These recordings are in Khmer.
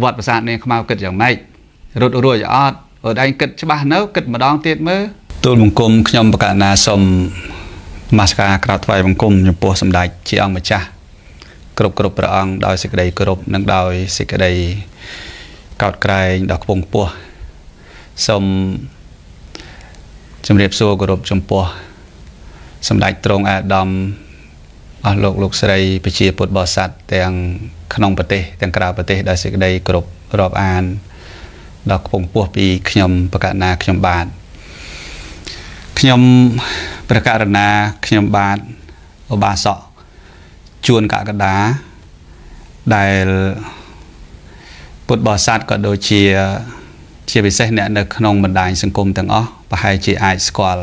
vọtประสาทเนี่ยขมาวกิดอย่างไม่รถรัวจะอดได้กิดฉบับเนื้อกิดมาดองเตี้ยมือตัวบังคุมขยมประกาศนาสมมาสกากราบไหวบังคุมยมปัวสมได้เชียงมาจ้ากรบประอังดอยสิกระไดกรบนังดอยสิกระไดกอดไกรดอกปงปัวสมจำเรียบโซ่กรบจมปัวสมได้ตรงอาดำลูกสไลไปเชียปวดบอสัตแต่ยังขนมปฏิแต่งกราวปฏิได้สิกระไดกรบรอบอ่านดอกปงปัวปีขยมประกาศนาขยมบาทขยมประกาศนาขยมบาทอบาสอชวนกะกระดาได้ปวดบอสัตก็โดยเชียไปเส้นเนี่ยในขนมบันไดสังคมต่างอ๋อไปให้เชียไอสกอล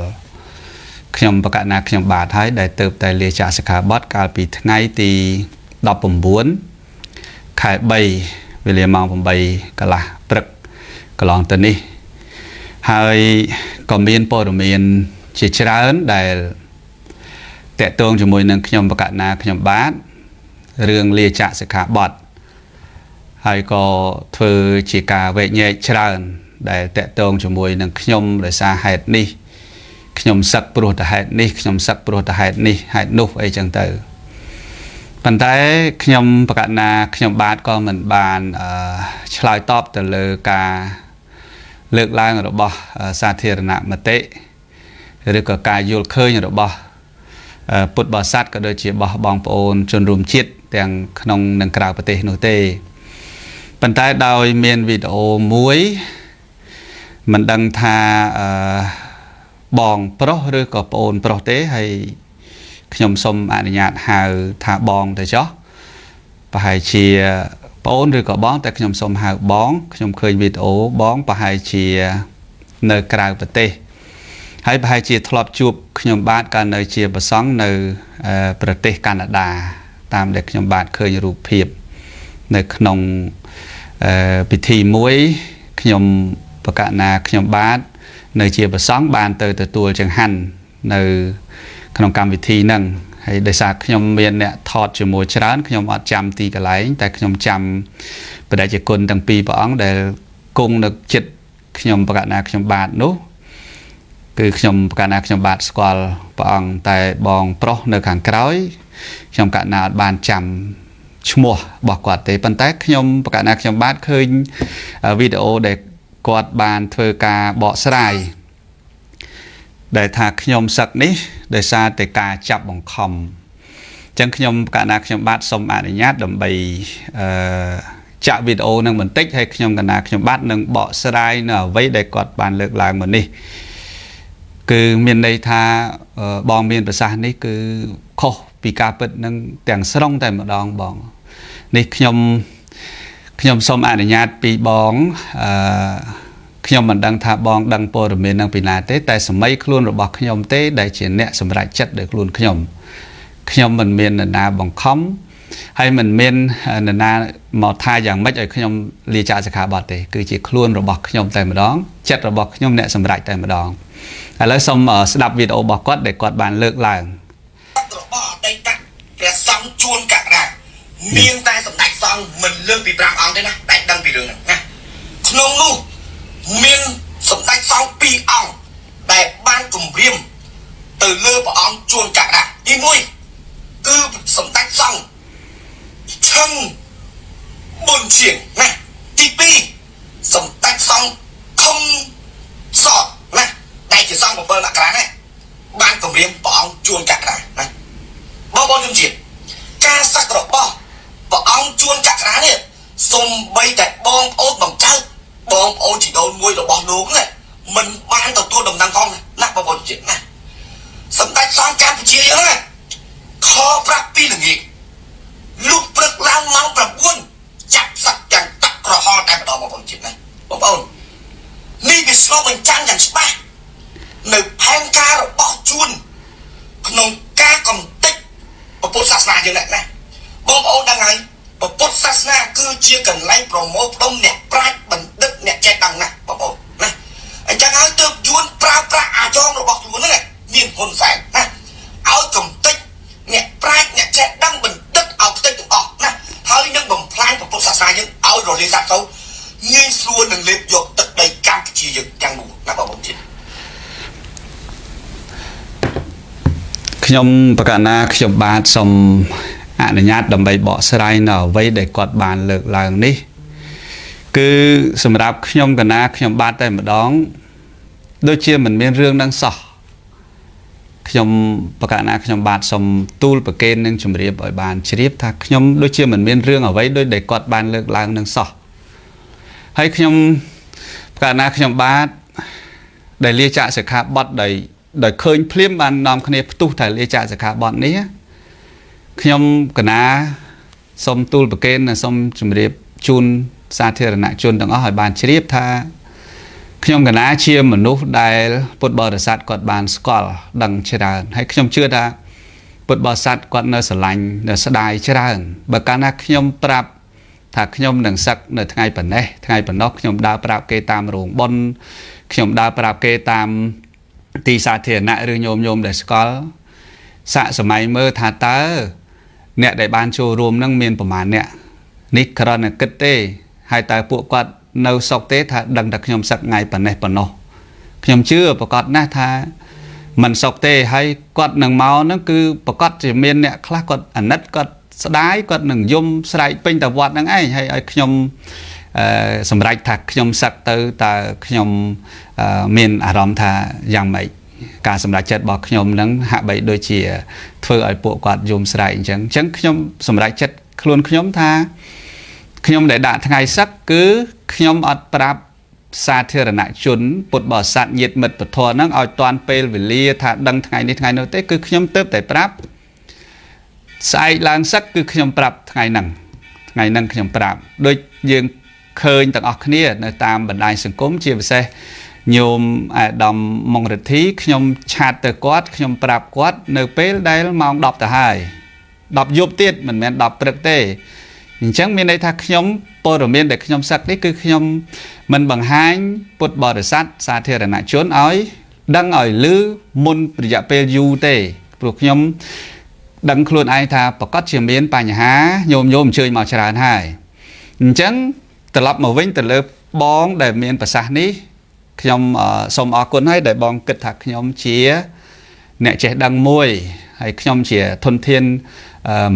ขยมประกาศนาขยมบาทให้ได้เติบได้เลียจากสขาบอสการปีไงตีดอกปุ่มบ้วนขายใบเวลียมองผมใบกะละปรึกกลองตัวนี้ให้ก็มีนโปรมีนเชี่ยวชาญได้แต่ตรงจมูกนึงขยมประกาศนาขยมบาทเรื่องเลียจากสขาบอสให้ก็เธอจีกาเวเนยชาญได้แต่ตรงจมูกนึงขยมเลยสาเหตุนี้ขยมสักปรุตเหตุนี้ขยมสักปรุตเหตุนี้เหตุนุไอจังเตอปัจจัยขยมประกาศนาขยมบาทก็เหมือนบานชลายตอบแต่เลกาเลือกล่างระบบสาธารณะมติหรือก็การยุลเคยระบบปุตบาสัตก็โดยเฉพาะบองโอนจนรวมชิดแต่งขนมนังกราวประเทศโนเตปัจจัยโดยเมียนวิดีโอมุ้ยมันดังทาบองโปรหรือก็โอนโปรเตให้ขยมสมอนุญาตหาทาบองแต่เจ้าไปให้เชียโอนหรือก็บ้องแต่ขยมสมหาบ้องขยมเคยวิดีโอบ้องไปให้เชียในกลางประเทศให้ไปให้เชียทลอบจูบขยมบาทกันในเชียประสงในประเทศแคนาดาตามเด็กขยมบาทเคยรูปเพียบในขนมพิธีมวยขยมประกาศนาขยมบาทในเชียประสงบานเตอตัวจังหันในขนมกรรมวิธีนั่งให้ได้สักขยมเมียนเนี่ยทอดจมูกช้อนขยมอัดจำตีกันไหลแต่ขยมจำไปได้จากคนตั้งปีประอังได้กุ้งนึกจิตขยมประกาศนาขยมบาทนู้คือขยมประกาศนาขยมบาทสกอลประอังแต่บองโปรในขังกร้อยขยมประกาศนาบานจำชั่วโมงบอกกอดแต่ปันแต่ขยมประกาศนาขยมบาทเคยวิดีโอเด็กกอดบานเธอกาเบาะสลายได้ทาขยมสักนี้ได้ซาแต่กาจับบังคอมจังขยมกานาขยมบาทสมอนุญาตดำใบจะวิดีโอนั่งเหมือนติ๊กให้ขยมกานาขยมบาทนั่งเบาะสลายเนาะไว้ได้กอดบานเลิกลางเหมือนนี้คือเมียนในทาบองเมียนภาษานี้คือโคปีกาเปิดนั่งแต่งสร้องแต่มาดองบองนี่ขยมสมอนุญาตปีบองขยมมันดังทาบองดังโปรเมนดังปีนาเต้แต่สมัยคลุนระบบขยมเต้ได้เฉียนเนี่ยสมัยจัดเด็กคลุนขยมมันเมียนนาบังคอมให้มันเมียนนาหมอทาอย่างไม่ใช่ขยมลีจ่าสขาบอดเต้คือจีคลุนระบบขยมแต่มาดองจัดระบบขยมเนี่ยสมัยแต่มาดองแล้วสมสดับวิดีโอบอกก็เด็กกอดบานเลิกลางระบบได้ตักแต่ซ้ำชวนกะได้เมียนแต่สมัยซ้ำมันเรื่องปีปรางเอาได้นะแต่ดังปีเรื่องนะขนมลูกเมียนสมได้สองปีอ่องแต่บ้านกลุ่มเรียมtừ lơ bỏ ong chuồn cả đã đi môi cứ sầm tách xong chân buồn chuyển này đi pi sầm tách xong không sọt này này chỉ xong một bên là cái này ban cầm riêng bỏ ong chuồn cả đã này bao bao nhiêu chuyện cha sắc đỏ bỏ ong chuồn cả đã này sầm bay đẹp bom ốt bằng trái bom ốt chỉ đôi môi là bom nướng này mình ban tập tua đồng năng phong này nát bao bao nhiêu chuyện nàyสำได้ซ้อมการผู้เชี่ยวนะคอปรับปีหนึ่งอีกลูกปรึกล้างเมาปรับวนจับสักอย่างตักกระหอแต่มาดองมาบนจิตนะบอกเอานี่เป็นสโลเป็นจังอย่างสบายหนึ่งแพงการเราบอกชวนขนมกากล่อมติ๊กประพุทธศาสนาอย่างไรนะบอกเอาดังไงประพุทธศาสนาคือเชี่ยวกันไล่โปรโมทต้มเนี่ยปลายบันดึกเนี่ยแจกดังนะบอกเอานะไอ้จังไงเติบยวนปลาอาจองเราบอกอยู่นั่นแหละเมียนคนแสงนะเอากำติ๊กเนี่ยปลายเนี่ยแช่ดั้งบันตึกเอาติ๊กออกนะเฮ้ยยังบ่มพลายของพุทธศาสนายังเอาโรลีสัตว์เขา ងាយស្រួលនឹងលេបយកទឹកដីកម្ពុជាយើងទាំងមូលណាបងប្អូនជាតិ ខ្ញុំប្រកាសណាខ្ញុំបាទសូមអនុញ្ញាតដើម្បីបកស្រាយនៅអ្វីដែលគាត់បានលើកឡើងនេះគឺសម្រាប់ខ្ញុំកណាខ្ញុំបាទតែម្ដងដូចជាមិនមានរឿងនឹងសោះខ្ញុំប្រកាសណាខ្ញុំបាទសូមទូលប្រកេននឹងជម្រាបឲ្យបានជ្រាបថាខ្ញុំដូចជាមិនមានរឿងអ្វីដូចដែលគាត់បានលើកឡើងនឹងសោះហើយខ្ញុំប្រកាសណាខ្ញុំបាទដែលលាចាកសិក្ខាបទដោយឃើញភ្លាមបាននាំគ្នាផ្ទុះតែលាចាកសិក្ខាបទនេះខ្ញុំកណាសូមទូលប្រកេននិងសូមជម្រាបជូនសាធារណជនទាំងអស់ឲ្យបានជ្រាបថាខ្ញុំកណាជាមនុស្សដែលពុទ្ធបរិស័ទគាត់បានស្គាល់ដឹងច្រើនហើយខ្ញុំជឿថាពុទ្ធបរិស័ទគាត់នៅស្រឡាញ់នៅស្ដាយច្រើនបើកាលណាខ្ញុំប្រាប់ថាខ្ញុំនឹងសឹកនៅថ្ងៃប៉ុណ្ណេះថ្ងៃប៉ុណ្ណោះខ្ញុំដើរប្រាប់គេតាមរោងបុណ្យខ្ញុំដើរប្រាប់គេតាមទីសាធារណៈឬញោមដែលស្គាល់សាកសម័យមើលថាតើអ្នកដែលបានចូលរួមនឹងមានប្រមាណអ្នកនេះគ្រាន់តែគិតទេហើយតើពួកគាត់នៅសុខទេថាដឹងតែខ្ញុំសឹកថ្ងៃប៉ុណ្ណេះប៉ុណ្ណោះខ្ញុំជឿប្រកាសណាស់ថាមិនសុខទេហើយគាត់នឹងមកហ្នឹងគឺប្រកាសជាមានអ្នកខ្លះគាត់អាណិតគាត់ស្ដាយគាត់នឹងយំស្រែកពេញតែវត្តហ្នឹងឯងហើយឲ្យខ្ញុំសម្រេចថាខ្ញុំសឹកទៅតើខ្ញុំមានអារម្មណ៍ថាយ៉ាងម៉េចការសម្រេចចិត្តរបស់ខ្ញុំនឹងហាក់បីដូចជាធ្វើឲ្យពួកគាត់យំស្រែកអញ្ចឹងខ្ញុំសម្រេចចិត្តខ្លួនខ្ញុំថាខ្ញុំដែលដាក់ថ្ងៃសឹកគឺខ្ញុំអត់ប្រាប់សាធារណជនពុទ្ធបរិស័ទញាតិមិត្តពធហ្នឹងឲ្យតាន់ពេលវេលាថាដឹងថ្ងៃនេះថ្ងៃនោះទេគឺខ្ញុំទៅតែប្រាប់ស្អែកឡើងសឹកគឺខ្ញុំប្រាប់ថ្ងៃហ្នឹងខ្ញុំប្រាប់ដូចយើងឃើញទាំងអស់គ្នានៅតាមបណ្ដាញសង្គមជាពិសេសញោមអាដាមម៉ុងរិទ្ធីខ្ញុំឆាតទៅគាត់ខ្ញុំប្រាប់គាត់នៅពេលដែលម៉ោង 10 ទៅហើយ10 យប់ទៀតមិនមែន10 ព្រឹកទេអញ្ចឹងមានន័យថាខ្ញុំព័ត៌មានដែលខ្ញុំសឹកនេះគឺខ្ញុំមិនបង្ហាញពុទ្ធបរិស័ទសាធារណជនឲ្យដឹងឲ្យឮមុនរយៈពេលយូរទេព្រោះខ្ញុំដឹងខ្លួនឯងថាប្រកាសជាមានបញ្ហាញោមអញ្ជើញមកច្រើនហើយអញ្ចឹងត្រឡប់មកវិញទៅលើបងដែលមានប្រសាសន៍នេះខ្ញុំសូមអរគុណហើយដែលបងគិតថាខ្ញុំជាអ្នកចេះដឹងមួយហើយខ្ញុំជាធនធាន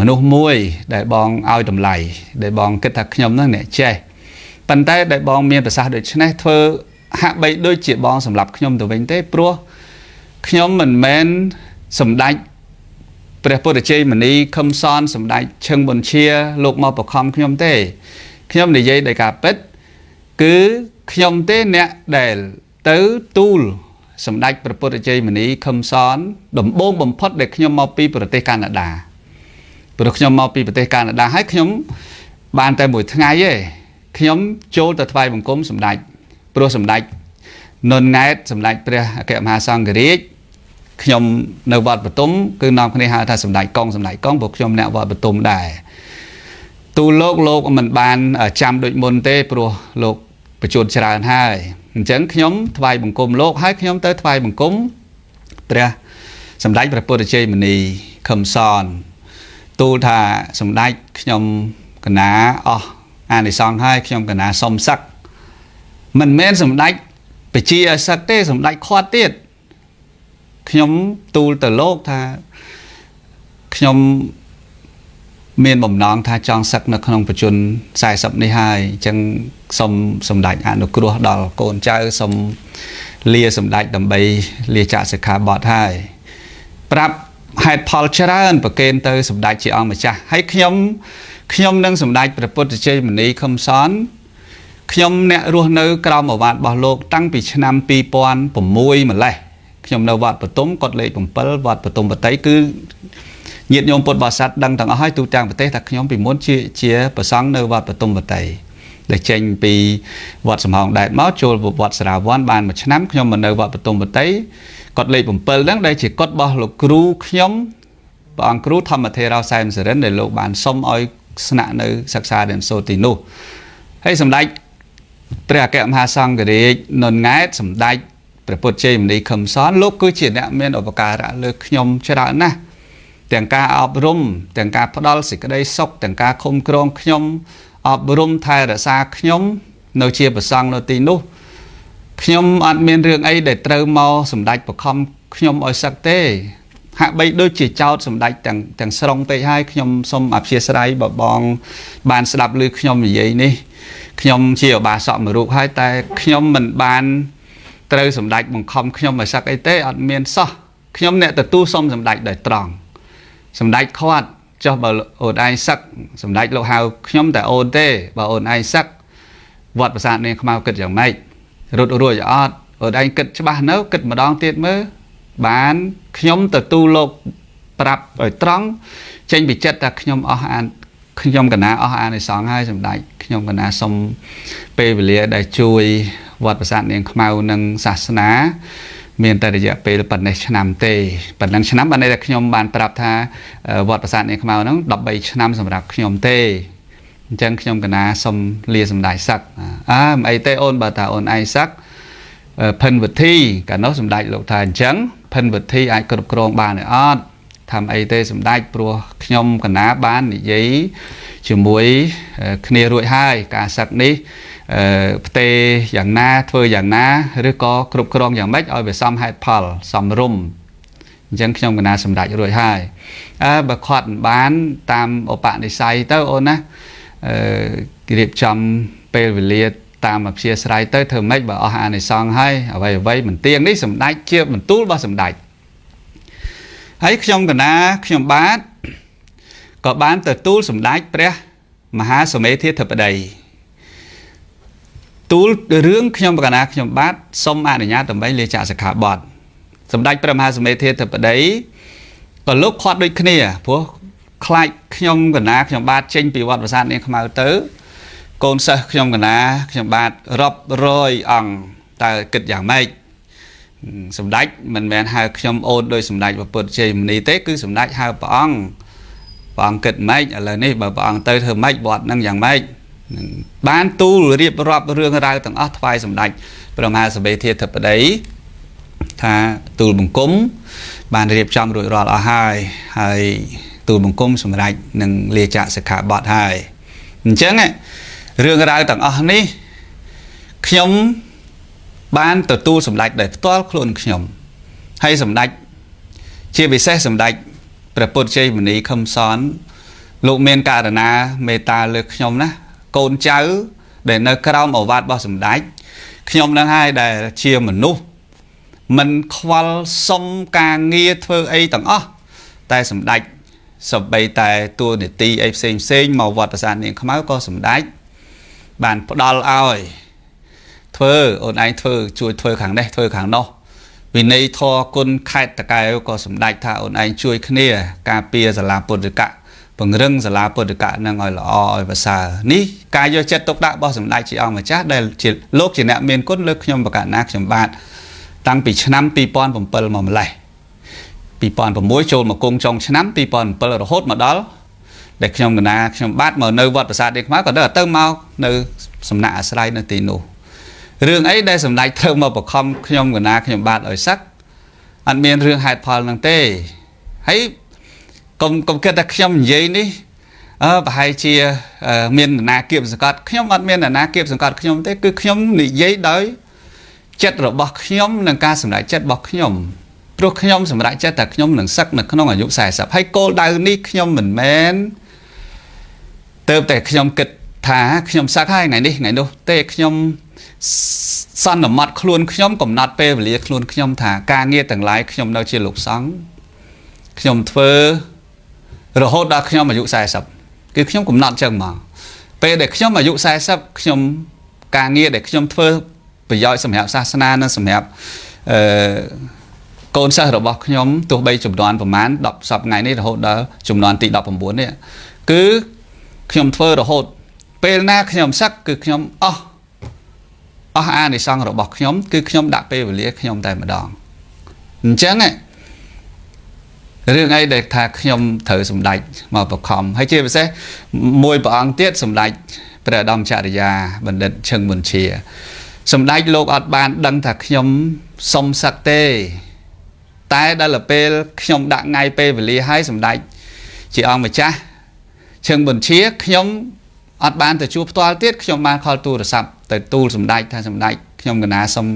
មនុស្សមួយដែលបងឲ្យតម្លៃដែលបងគិតថាខ្ញុំហ្នឹងអ្នកចេះប៉ុន្តែដែលបងមានប្រសាសន៍ដូចនេះធ្វើហាក់បីដូចជាបងសម្រាប់ខ្ញុំទៅវិញទេព្រោះខ្ញុំមិនមែនសម្ដេចព្រះពុទ្ធជ័យមនីខឹមសនសម្ដេចឈឹងប៊ុនជាលោកមកបខំខ្ញុំទេខ្ញុំនិយាយដោយការពិតគឺខ្ញុំទេអ្នកដែលទៅទូលសម្ដេចព្រះពុទ្ធជ័យមនីខឹមសនដំបូងបំផុតដែលខ្ញុំមកពីប្រទេសកាណាដាព្រោះខ្ញុំមកពីប្រទេសកាណាដាហើយខ្ញុំបានតែមួយថ្ងៃទេខ្ញុំចូលទៅថ្វាយបង្គំសម្ដេចព្រោះសម្ដេចនុនង៉ែតសម្ដេចព្រះអគ្គមហាសង្ឃរាជខ្ញុំនៅវត្តបទុមគឺនាំគ្នាហៅថាសម្ដេចកងព្រោះខ្ញុំអ្នកវត្តបទុមដែរទូលោកមិនបានចាំដូចមុនទេព្រោះលោកបញ្ជូនច្រើនហើយអញ្ចឹងខ្ញុំថ្វាយបង្គំលោកហើយខ្ញុំទៅថ្វាយបង្គំព្រះសម្ដេចព្រះពុទ្ធជ័យមនីខឹមសនទូលថាសម្ដេចខ្ញុំកណាអស់អានិសង្ឃហើយខ្ញុំកណាសុំសឹកមិនមែនសម្ដេចបជាឲ្យសឹកទេសម្ដេចខាត់ទៀតខ្ញុំទូលទៅលោកថាខ្ញុំមានបំណងថាចង់សឹកនៅក្នុងបច្ចុប្បន្ន40នេះហើយអញ្ចឹងសូមសម្ដេចអនុគ្រោះដល់កូនចៅសូមលាសម្ដេចដើម្បីលាចាកសិក្ខាបទហើយប្រាប់ហេតុផលច្រើនប្រកេនទៅសម្ដេចជាអង្គម្ចាស់ហើយខ្ញុំនឹងសម្ដេចព្រះពុទ្ធជ័យមនីខឹមសនខ្ញុំអ្នករស់នៅក្រោមអាវ៉ាត់របស់លោកតាំងពីឆ្នាំ2006ម្លេះខ្ញុំនៅវត្តបទុមគាត់លេខ7វត្តបទុមបតីគឺញាតិញោមពុទ្ធបរិស័ទដឹងទាំងអស់ហើយទូទាំងប្រទេសថាខ្ញុំពីមុនជាប្រសង់នៅវត្តបទុមបតីដែលចេញពីវត្តសំហងដែតមកចូលវត្តសារាវ័នបានមួយឆ្នាំខ្ញុំមកនៅវត្តបទុមបតីគាត់លេខ7ហ្នឹងដែលជាគាត់របស់លោកគ្រូខ្ញុំព្រះអង្គគ្រូធម្មធេរោសែមសរិនដែលលោកបានសុំឲ្យស្នាក់នៅសិក្សារៀនសូត្រទីនោះហើយសម្ដេចព្រះអគ្គមហាសង្ឃរាជនុនង៉ែតសម្ដេចព្រះពុទ្ធជ័យមនីខឹមសនលោកគឺជាអ្នកមានឧបការៈលើខ្ញុំច្រើនណាស់ទាំងការអប់រំទាំងការផ្ដល់សេចក្តីសុខទាំងការឃុំក្រងខ្ញុំអប់រំថែរក្សាខ្ញុំ នៅជាប្រសង់នៅទីនោះខ្ញុំអត់មានរឿងអីដែលត្រូវមកសម្ដេចបខំខ្ញុំឲ្យសឹកទេហាក់បីដូចជាចោតសម្ដេចទាំងស្រុងពេកហើយខ្ញុំសូមអព្យាស្រ័យបើបងបានស្ដាប់ឮខ្ញុំនិយាយនេះខ្ញុំជាឧបាសកមួយរូបហើយតែខ្ញុំមិនបានត្រូវសម្ដេចបង្ខំខ្ញុំឲ្យសឹកអីទេអត់មានសោះខ្ញុំអ្នកទទួលសុំសម្ដេចដោយត្រង់សម្ដេចខាត់ចុះបើអូនឯងសឹកសម្ដេចលោកហៅខ្ញុំតែអូនទេបើអូនឯងសឹកវត្តប្រាសាទនាងខ្មៅគិតយ៉ាងម៉េចរត់រួចអត់អូនឯងគិតច្បាស់នៅគិតម្ដងទៀតមើលបានខ្ញុំទទួលលោកប្រាប់ឲ្យត្រង់ចេញពីចិត្តថាខ្ញុំអស់អានខ្ញុំកណាអស់អានិសង្ឃហើយសម្ដេចខ្ញុំកណាសុំពេលវេលាដែលជួយវត្តប្រាសាទនាងខ្មៅនិងសាសនាមានតែរយៈពេលប៉ុណ្ណេះឆ្នាំទេប៉ុណ្ណឹងឆ្នាំបានតែខ្ញុំបានប្រាប់ថាវត្តប្រាសាទនាងខ្មៅហ្នឹង13ឆ្នាំសម្រាប់ខ្ញុំទេអញ្ចឹងខ្ញុំកណាសុំលាសម្ដេចសឹកមិនអីទេអូនបើថាអូនឯងសឹកភិនវិធីកាលនោះសម្ដេចលោកថាអញ្ចឹងភិនវិធីអាចគ្រប់គ្រងបានទេអត់ធ្វើអីទេសម្ដេចព្រោះខ្ញុំកណាបាននិយាយជាមួយគ្នារួចហើយការសឹកនេះផ្ទេយ៉ាងណាធ្វើយ៉ាងណាឬក៏គ្រប់គ្រងយ៉ាងម៉េចឲ្យវាសមហេតុផលសមរម្យអញ្ចឹងខ្ញុំកណាសម្ដេចរួចហើយបើខាត់បានតាមឧបនិស្ស័យទៅអូនណារៀបចំពេលវេលាតាមអព្យាស្រ័យទៅធ្វើម៉េចបើអស់អានិសង្ឃហើយអ្វីមិនទៀងនេះសម្ដេចជាបន្ទូលរបស់សម្ដេចហើយខ្ញុំកណាខ្ញុំបាទក៏បានទទួលសម្ដេចព្រះមហាសមេធាធិបតីទូលរឿងខ្ញុំកណាខ្ញុំបាទសូមអនុញ្ញាតដើម្បីលាចាកសិក្ខាបទសម្ដេចព្រះមហាសមេធាធិបតីក៏លោកខាត់ដូចគ្នាព្រោះខ្លាចខ្ញុំកណាខ្ញុំបាទចេញពីវត្តប្រាសាទនាងខ្មៅទៅកូនសិស្សខ្ញុំកណាខ្ញុំបាទរាប់រយអង្គតើគិតយ៉ាងម៉េចសម្ដេចមិនមែនហៅខ្ញុំអូនដោយសម្ដេចព្រះពុទ្ធជ័យមុនីទេគឺសម្ដេចហៅព្រះអង្គគិតម៉េចឥឡូវនេះបើព្រះអង្គទៅធ្វើម៉េចវត្តនឹងយ៉ាងម៉េចបានទូលរៀបរាប់រឿងរ៉ាវទាំងអស់ថ្វាយសម្ដេចព្រះមហាសមេធាធិបតីថាទូលបង្គំបានរៀបចំរួចរាល់អស់ហើយទូលបង្គំសម្រេចនឹងលាចាកសិក្ខាបទហើយអញ្ចឹងរឿងរ៉ាវទាំងអស់នេះខ្ញុំបានទទួលសម្ដេចដោយផ្ទាល់ខ្លួនខ្ញុំហើយសម្ដេចជាពិសេសសម្ដេចព្រះពុទ្ធជ័យមុនីខឹមសនលោកមានករណាមេត្តាលើខ្ញុំណាកូនចៅដែលនៅក្រោមឱវាទរបស់សម្ដេចខ្ញុំនឹងហើយដែលជាមនុស្សមិនខ្វល់សុំការងារធ្វើអីទាំងអស់តែសម្ដេចសម្បីតែតួនាទីអីផ្សេងមកវត្តប្រាសាទនាងខ្មៅក៏សម្ដេចបានផ្ដល់ឲ្យធ្វើអូនឯងធ្វើជួយធ្វើខាងនេះធ្វើខាងនោះវិន័យធរគុណខេត្តតកែវក៏សម្ដេចថាអូនឯងជួយគ្នាការពារសាលាពុទ្ធិកៈពង្រឹងសាលាពុទ្ធិកៈនឹងឲ្យល្អឲ្យប្រសើរនេះការយកចិត្តទុកដាក់របស់សម្ដេចជាអង្គម្ចាស់ដែលជាលោកជាអ្នកមានគុណលើខ្ញុំបកណាខ្ញុំបាទតាំងពីឆ្នាំ2007មកម្លេះ2006ចូលមកគង់ចុងឆ្នាំ2007រហូតមកដល់ដែលខ្ញុំកណាខ្ញុំបាទមកនៅវត្តប្រាសាទនាងខ្មៅក៏ទៅមកនៅសំណាក់អាស្រ័យនៅទីនោះរឿងអីដែលសម្ដេចត្រូវមកបខំខ្ញុំកណាខ្ញុំបាទឲ្យសឹកអត់មានរឿងហេតុផលហ្នឹងទេហើយកុំគិតថាខ្ញុំនិយាយនេះប្រហែលជាមាននរណាគៀបសង្កត់ខ្ញុំអត់មាននរណាគៀបសង្កត់ខ្ញុំទេគឺខ្ញុំនិយាយដោយចិត្តរបស់ខ្ញុំនិងការសម្រេចចិត្តរបស់ខ្ញុំព្រោះខ្ញុំសម្រេចចិត្តថាខ្ញុំនឹងសឹកនៅក្នុងអាយុ40ហើយគោលដៅនេះខ្ញុំមិនមែនទៅតែខ្ញុំគិតថាខ្ញុំសឹកហើយថ្ងៃនេះថ្ងៃនោះទេខ្ញុំសន្មត់ខ្លួនខ្ញុំកំណត់ពេលវេលាខ្លួនខ្ញុំថាការងារទាំងឡាយខ្ញុំនៅជាលោកសង្ឃខ្ញុំធ្វើរហូតដល់ខ្ញុំអាយុ40គឺខ្ញុំកំណត់ចឹងមកពេលដែលខ្ញុំអាយុ40ខ្ញុំការងារដែលខ្ញុំធ្វើប្រយោជន៍សម្រាប់សាសនានិងសម្រាប់កូនសិស្សរបស់ខ្ញុំទោះបីចំនួនប្រមាណ10សប្តាហ៍ថ្ងៃនេះរហូតដល់ចំនួនទី19នេះគឺខ្ញុំធ្វើរហូតពេលណាខ្ញុំសឹកគឺខ្ញុំអស់អានិសង្ឃរបស់ខ្ញុំគឺខ្ញុំដាក់ពេលវេលាខ្ញុំតែម្ដងអញ្ចឹងរឿងអីដែលថាខ្ញុំត្រូវសម្ដេចមកបខំហើយជាពិសេសមួយព្រះអង្គទៀតសម្ដេចព្រះឧត្តមចរិយាបណ្ឌិតឈឹងមុនជាសម្ដេចលោកអត់បានដឹងថាខ្ញុំសុំសឹកទេតែដល់ពេលខ្ញុំដាក់ថ្ងៃពេលវេលាឲ្យសម្ដេចជាអង្គម្ចាស់ឈឹងមុនជាខ្ញុំអត់បានទៅជួបផ្ទាល់ទៀតខ្ញុំបានខលទូរស័ព្ទ ទៅទូលសម្ដេចថាសម្ដេចខ្ញុំកណាសូម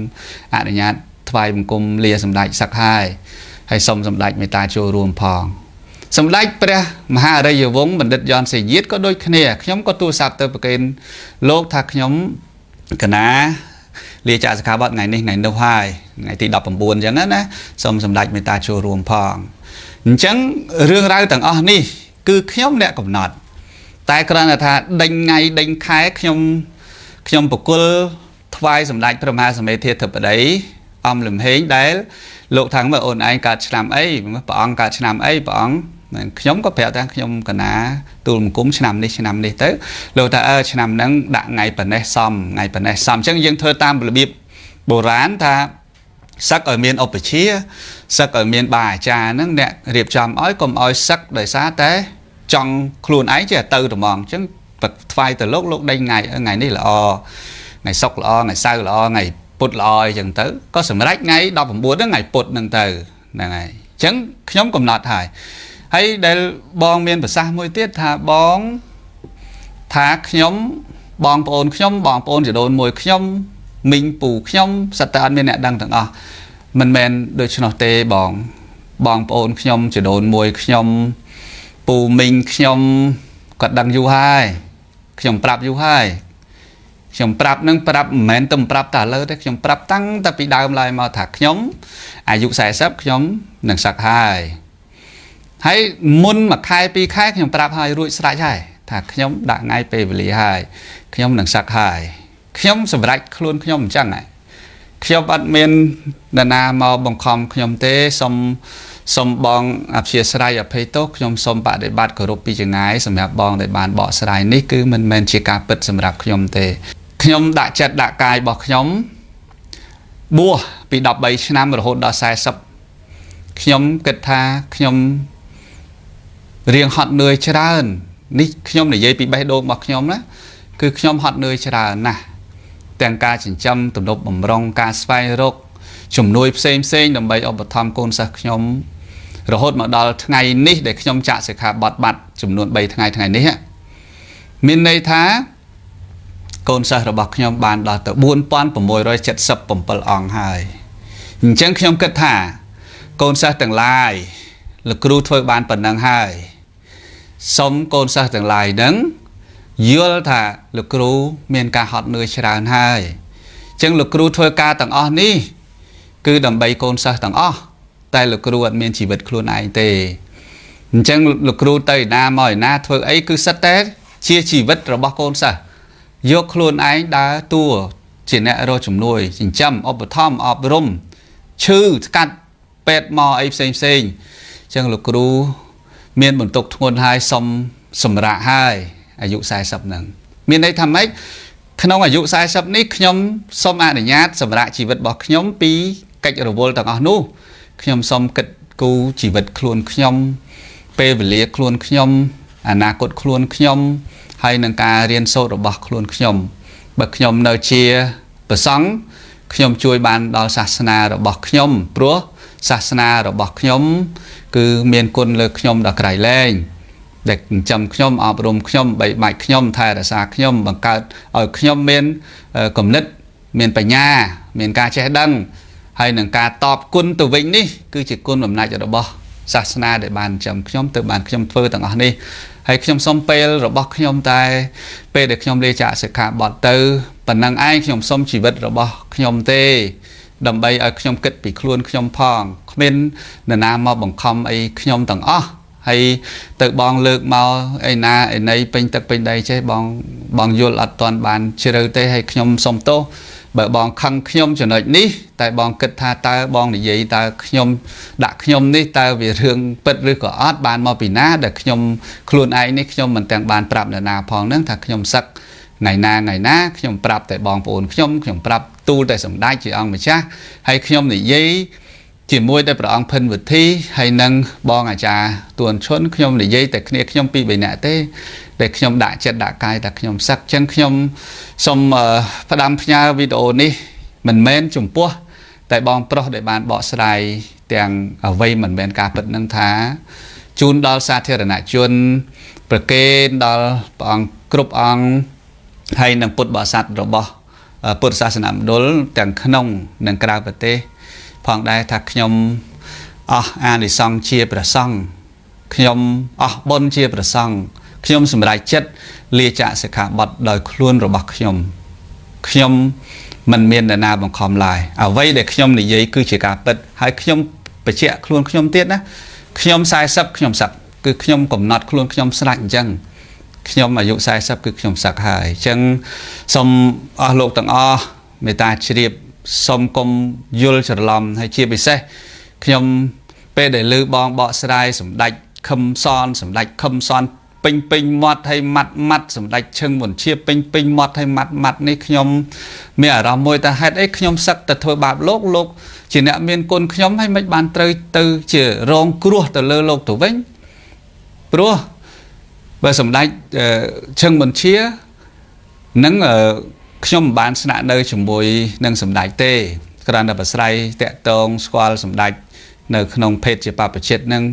អនុញ្ញាតថ្វាយបង្គំលាសម្ដេចសឹកហើយសូមសម្ដេចមេត្តាចូលរួមផងសម្ដេចព្រះមហាអរិយវង្សបណ្ឌិតយ៉នសេយាតក៏ដូចគ្នាខ្ញុំក៏ទូរស័ព្ទទៅប្រកេនលោកថាខ្ញុំកណាលាចាកសិក្ខាបទថ្ងៃនេះថ្ងៃនោះហើយថ្ងៃទី19អញ្ចឹងណាសូមសម្ដេចមេត្តាចូលរួមផងអញ្ចឹងរឿងរ៉ាវទាំងអស់នេះគឺខ្ញុំអ្នកកំណត់តែគ្រាន់តែថាដេញថ្ងៃដេញខែខ្ញុំបកគលថ្វាយសម្ដេចព្រះមហាសមេធាធិបតីអំលំហេងដែលលោកថាមើលអូនឯងកើតឆ្នាំអីព្រះអង្គកើតឆ្នាំអីព្រះអង្គខ្ញុំក៏ប្រាប់ថាខ្ញុំកណាទូលបង្គំឆ្នាំនេះទៅលោកថាឆ្នាំហ្នឹងដាក់ថ្ងៃប៉ុណ្ណេះសមថ្ងៃប៉ុណ្ណេះសមអញ្ចឹងយើងធ្វើតាមរបៀបបុរាណថាសឹកឲ្យមានឧបជាសឹកឲ្យមានបាអាចារ្យហ្នឹងអ្នករៀបចំឲ្យកុំឲ្យសឹកដោយសារតែចង់ខ្លួនឯងចេះទៅត្មងអញ្ចឹងថ្វាយទៅលោកដេញថ្ងៃនេះល្អថ្ងៃសុក្រល្អថ្ងៃសៅរ៍ល្អថ្ងៃពុធល្អអញ្ចឹងទៅក៏សម្រេចថ្ងៃ19ហ្នឹងថ្ងៃពុធហ្នឹងទៅហ្នឹងហើយអញ្ចឹងខ្ញុំកំណត់ហើយដែលបងមានប្រសាសន៍មួយទៀតថាបងថាខ្ញុំបងប្អូនខ្ញុំបងប្អូនជីដូនមួយខ្ញុំមីងពូខ្ញុំសិតតែអត់មានអ្នកដឹងទាំងអស់មិនមែនដូច្នោះទេបងប្អូនខ្ញុំជីដូនមួយខ្ញុំពូមីងខ្ញុំគាត់ដឹងយូរហើយខ្ញុំប្រាប់យូរហើយខ្ញុំប្រាប់នឹងប្រាប់មិនមែនតែប្រាប់តែឥឡូវទេខ្ញុំប្រាប់តាំងតែពីដើមឡើយមកថាខ្ញុំអាយុ40ខ្ញុំនឹងសឹកហើយមុនមួយខែពីរខែខ្ញុំប្រាប់ហើយរួចស្រេចហើយថាខ្ញុំដាក់ថ្ងៃពេលវេលាហើយខ្ញុំនឹងសឹកហើយខ្ញុំសម្រេចខ្លួនខ្ញុំអញ្ចឹងខ្ញុំអត់មាននរណាមកបង្ខំខ្ញុំទេសូមបងអព្យាស្រ័យអភ័យទោសខ្ញុំសូមបដិបត្តិគោរពពីចង្ងាយសម្រាប់បងដែលបានបកស្រាយនេះគឺមិនមែនជាការពិតសម្រាប់ខ្ញុំទេខ្ញុំដាក់ចិត្តដាក់កាយរបស់ខ្ញុំបួសពី13ឆ្នាំរហូតដល់40ខ្ញុំគិតថាខ្ញុំរៀងហត់នឿយច្រើននេះខ្ញុំនិយាយពីបេះដូងរបស់ខ្ញុំណាគឺខ្ញុំហត់នឿយច្រើនណាស់ទាំងការចិញ្ចឹមទំនប់បំរុងការស្វែងរកជំនួយផ្សេងដើម្បីឧបត្ថម្ភកូនសិស្សខ្ញុំរហូតមកដល់ថ្ងៃនេះដែលខ្ញុំចាក់សិក្ខាបទបាត់ចំនួន3ថ្ងៃនេះមានន័យថាកូនសិស្សរបស់ខ្ញុំបានដល់ទៅ4677អង្គហើយអញ្ចឹងខ្ញុំគិតថាកូនសិស្សទាំងឡាយលោកគ្រូធ្វើបានប៉ុណ្ណឹងហើយសូមកូនសិស្សទាំងឡាយហ្នឹងយល់ថាលោកគ្រូមានការហត់នឿយច្រើនហើយអញ្ចឹងលោកគ្រូធ្វើការទាំងអស់នេះគឺដើម្បីកូនសិស្សទាំងអស់តែលោកគ្រូអត់មានជីវិតខ្លួនឯងទេអញ្ចឹងលោកគ្រូទៅណាមកឯណាធ្វើអីគឺសិតតែជាជីវិតរបស់កូនសិស្សយកខ្លួនឯងដើរតួជាអ្នករកជំនួយចិញ្ចឹមឧបត្ថម្ភអប់រំឈឺស្កាត់ពេទ្យមកអីផ្សេងអញ្ចឹងលោកគ្រូមានបន្ទុកធ្ងន់ហើយសុំសម្រាកហើយអាយុ40ហ្នឹងមានន័យថាម៉េចក្នុងអាយុ40នេះខ្ញុំសូមអនុញ្ញាតសម្រាប់ជីវិតរបស់ខ្ញុំពីកិច្ចរវល់ទាំងអស់នោះខ្ញុំសូមគិតគូរជីវិតខ្លួនខ្ញុំពេលវេលាខ្លួនខ្ញុំអនាគតខ្លួនខ្ញុំហើយនឹងការរៀនសូត្ររបស់ខ្លួនខ្ញុំបើខ្ញុំនៅជាព្រះសង្ឃខ្ញុំជួយបានដល់សាសនារបស់ខ្ញុំព្រោះសាសនារបស់ខ្ញុំគឺមានគុណលើខ្ញុំដល់ក្រៃលែងដែលចិញ្ចឹមខ្ញុំអប់រំខ្ញុំបីបាច់ខ្ញុំថែរក្សាខ្ញុំបង្កើតឲ្យខ្ញុំមានគំនិតមានបញ្ញាមានការចេះដឹងហើយនឹងការតបគុណទៅវិញនេះគឺជាគុណបំណាច់របស់សាសនាដែលបានចិញ្ចឹមខ្ញុំទៅបានខ្ញុំធ្វើទាំងអស់នេះហើយខ្ញុំសូមពេលរបស់ខ្ញុំតែពេលដែលខ្ញុំលាចាកសិក្ខាបទទៅប៉ុណ្ណឹងឯងខ្ញុំសូមជីវិតរបស់ខ្ញុំទេដើម្បីឲ្យខ្ញុំគិតពីខ្លួនខ្ញុំផងគ្មាននរណាមកបង្ខំអីខ្ញុំទាំងអស់ហើយទៅបងលើកមកឯណាឯណីពេញទឹកពេញដីចេះបងយល់អត់ទាន់បានជ្រៅទេហើយខ្ញុំសុំទោសបើបងខឹងខ្ញុំចំណុចនេះតែបងគិតថាតើបងនិយាយតើខ្ញុំដាក់ខ្ញុំនេះតើវារឿងពិតឬក៏អត់បានមកពីណាដែលខ្ញុំខ្លួនឯងនេះខ្ញុំមិនទាំងបានប្រាប់នរណាផងហ្នឹងថាខ្ញុំសឹកថ្ងៃណាខ្ញុំប្រាប់តែបងប្អូនខ្ញុំប្រាប់ទូលតែសម្ដេចជាអង្គម្ចាស់ហើយខ្ញុំនិយាយជាមួយតែព្រះអង្គភិនវិធីហើយនឹងបងអាចារ្យទួនឈុនខ្ញុំនិយាយតែគ្នាខ្ញុំ2 3នាក់ទេតែខ្ញុំដាក់ចិត្តដាក់កាយតែខ្ញុំសឹកចឹងខ្ញុំសូមផ្ដាំផ្ញើវីដេអូនេះមិនមែនចំពោះតែបងប្រុសដែលបានបកស្រាយទាំងអ្វីមិនមែនការពិតនឹងថាជូនដល់សាធារណជនប្រកេនដល់ព្រះអង្គគ្រប់អង្គហើយនឹងពុទ្ធបរិស័ទរបស់ ពុទ្ធសាសនាមណ្ឌលទាំងក្នុងនិងក្រៅប្រទេសផងដែរថាខ្ញុំអស់អានិសង្ឃជាព្រះសង្ឃខ្ញុំអស់បុណ្យជាព្រះសង្ឃខ្ញុំសម្រេចចិត្តលាចាកសិក្ខាបទដោយខ្លួនរបស់ខ្ញុំមិនមាននរណាបង្ខំឡើយអ្វីដែលខ្ញុំនិយាយគឺជាការពិតហើយខ្ញុំបញ្ជាក់ខ្លួនខ្ញុំទៀតណាខ្ញុំ40ខ្ញុំសឹកគឺខ្ញុំកំណត់ខ្លួនខ្ញុំស្ដេចអញ្ចឹងខ្ញុំអាយុ40គឺខ្ញុំសឹកហើយអញ្ចឹងសូមអស់លោកទាំងអស់មេត្តាជ្រាបសូមកុំយល់ច្រឡំហើយជាពិសេសខ្ញុំពេលដែលឮបងបកស្រាយសម្ដេចខឹមសនសម្ដេចខឹមសនពេញមាត់ហើយម៉ាត់សម្ដេចឈឹងមុនជាពេញមាត់ហើយម៉ាត់នេះខ្ញុំមានអារម្មណ៍មួយថាហេតុអីខ្ញុំសឹកទៅធ្វើបាបលោកជាអ្នកមានគុណខ្ញុំហើយមិនបានត្រូវទៅជារងគ្រោះទៅលើលោកទៅវិញព្រោះបើសម្ដេចឈឹងមុនជានឹងខ្ញុំមិនបានស្នាក់នៅជាមួយនឹងសម្ដេចទេគ្រាន់តែប្រស្រ័យតាក់ទងស្គាល់សម្ដេចនៅក្នុងភេទជាបព្វជិតនឹង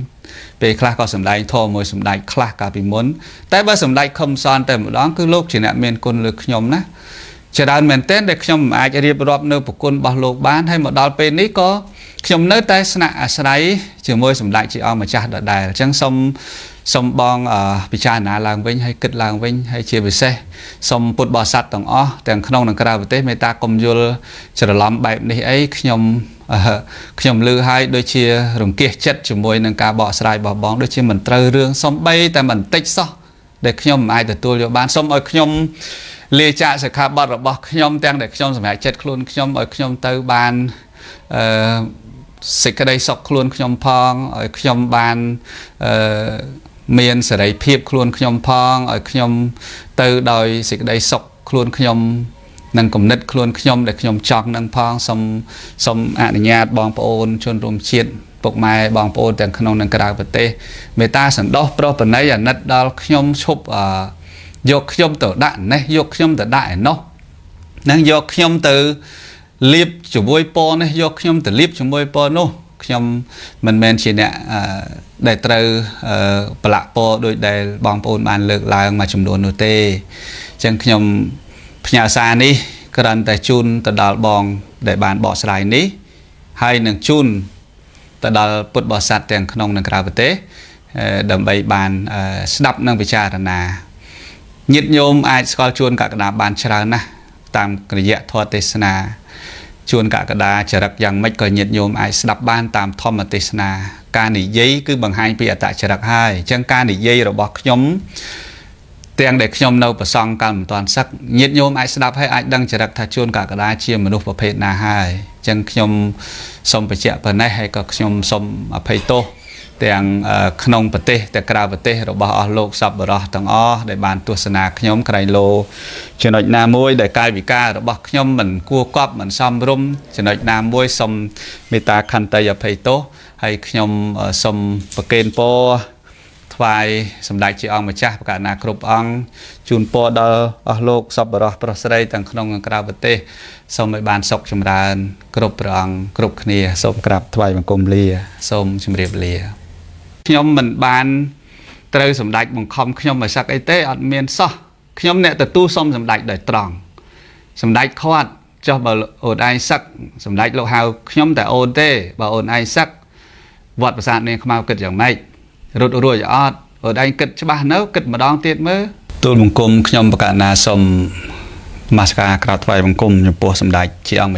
ពេលខ្លះក៏សម្ដែងធម៌មួយសម្ដេចខ្លះកាលពីមុនតែបើសម្ដេចខឹមសនតែម្ដងគឺលោកជាអ្នកមានគុណលើខ្ញុំណាច្រើនមែនទែនដែលខ្ញុំមិនអាចរៀបរាប់នៅប្រគុណរបស់លោកបានហើយមកដល់ពេលនេះក៏ខ្ញុំនៅតែស្នាក់អាស្រ័យជាមួយសម្ដេចជាអង្គម្ចាស់ដដែលអញ្ចឹងសូមបងពិចារណាឡើងវិញហើយគិតឡើងវិញហើយជាពិសេសសូមពុទ្ធបរិស័ទទាំងអស់ទាំងក្នុងនិងក្រៅប្រទេសមេត្តាកុំយល់ច្រឡំបែបនេះអីខ្ញុំឮហើយដូចជារង្គៀសចិត្តជាមួយនឹងការបកស្រាយរបស់បងដូចជាមិនត្រូវរឿងសំបីតែបន្តិចសោះដែលខ្ញុំមិនអាចទទួលយកបានសូមឲ្យខ្ញុំលាចាកសិក្ខាបទរបស់ខ្ញុំទាំងដែលខ្ញុំសម្រេចចិត្តខ្លួនខ្ញុំឲ្យខ្ញុំទៅបានសេចក្តីសុខខ្លួនខ្ញុំផងឲ្យខ្ញុំបានមានសេរីភាពខ្លួនខ្ញុំផងឲ្យខ្ញុំទៅដោយសេចក្តីសុខខ្លួនខ្ញុំនិងគំនិតខ្លួនខ្ញុំដែលខ្ញុំចង់នឹងផងសូមអនុញ្ញាតបងប្អូនជនរួមជាតិពុកម៉ែបងប្អូនទាំងក្នុងនិងក្រៅប្រទេសមេត្តាសន្តោសប្រោសប្រណីអាណិតដល់ខ្ញុំឈប់យកខ្ញុំទៅដាក់នេះយកខ្ញុំទៅដាក់ឯនោះនឹងយកខ្ញុំទៅលាបជាមួយពណ៌នេះយកខ្ញុំទៅលាបជាមួយពណ៌នោះខ្ញុំមិនមែនជាអ្នកដែលត្រូវប្រឡាក់ពណ៌ដោយដែលបងប្អូនបានលើកឡើងមួយចំនួននោះទេអញ្ចឹងខ្ញុំផ្ញើសារនេះគ្រាន់តែជូនទៅដល់បងដែលបានបកស្រាយនេះហើយនឹងជូនទៅដល់ពុទ្ធបរិស័ទទាំងក្នុងនិងក្រៅប្រទេសដើម្បីបានស្ដាប់និងពិចារណាញាតិញោមអាចស្គាល់ជួនកក្កដាបានច្រើនណាស់តាមរយៈធម៌ទេសនាជួនកក្កដាចរិតយ៉ាងម៉េចក៏ញាតិញោមអាចស្ដាប់បានតាមធម្មទេសនាការនិយាយគឺបង្ហាញពីអត្តចរិតហើយអញ្ចឹងការនិយាយរបស់ខ្ញុំទាំងដែលខ្ញុំនៅប្រសង់កាលមិនទាន់សឹកញាតិញោមអាចស្ដាប់ហើយអាចដឹងចរិតថាជួនកក្កដាជាមនុស្សប្រភេទណាហើយអញ្ចឹងខ្ញុំសូមបញ្ជាក់ប៉ុណ្ណេះហើយក៏ខ្ញុំសូមអភ័យទោសទាំងក្នុងប្រទេសទាំងក្រៅប្រទេសរបស់អស់លោកសប្បុរសទាំងអស់ដែលបានទស្សនាខ្ញុំក្រែងលោចំណុចណាមួយដែលកាយវិការរបស់ខ្ញុំមិនគួរកប់មិនសមរម្យចំណុចណាមួយសូមមេត្តាខន្តីអភ័យទោសហើយខ្ញុំសូមប្រគេនពរថ្វាយសម្ដេចជាអង្គម្ចាស់បកណាគ្រប់អង្គជូនពរដល់អស់លោកសប្បុរសប្រុសស្រីទាំងក្នុងនិងក្រៅប្រទេសសូមឲ្យបានសុខចម្រើនគ្រប់ព្រះអង្គគ្រប់គ្នាសូមក្រាបថ្វាយបង្គំលាសូមជម្រាបលាខ្ញុំមិនបានត្រូវសម្ដេចបង្ខំខ្ញុំឲ្យសឹកអីទេអត់មានសោះខ្ញុំអ្នកទទួលសូមសម្ដេចដោយត្រង់សម្ដេចខាត់ចុះបើអូនឯងសឹកសម្ដេចលោកហៅខ្ញុំតែអូនទេបើអូនឯងសឹកវត្តប្រាសាទនាងខ្មៅគិតយ៉ាងម៉េចរត់រួចអត់អូនឯងគិតច្បាស់នៅគិតម្ដងទៀតមើលទូលបង្គំខ្ញុំបកណាសូមនមស្ការក្រាបថ្វាយបង្គំចំពោះសម្ដេចជាអង្គ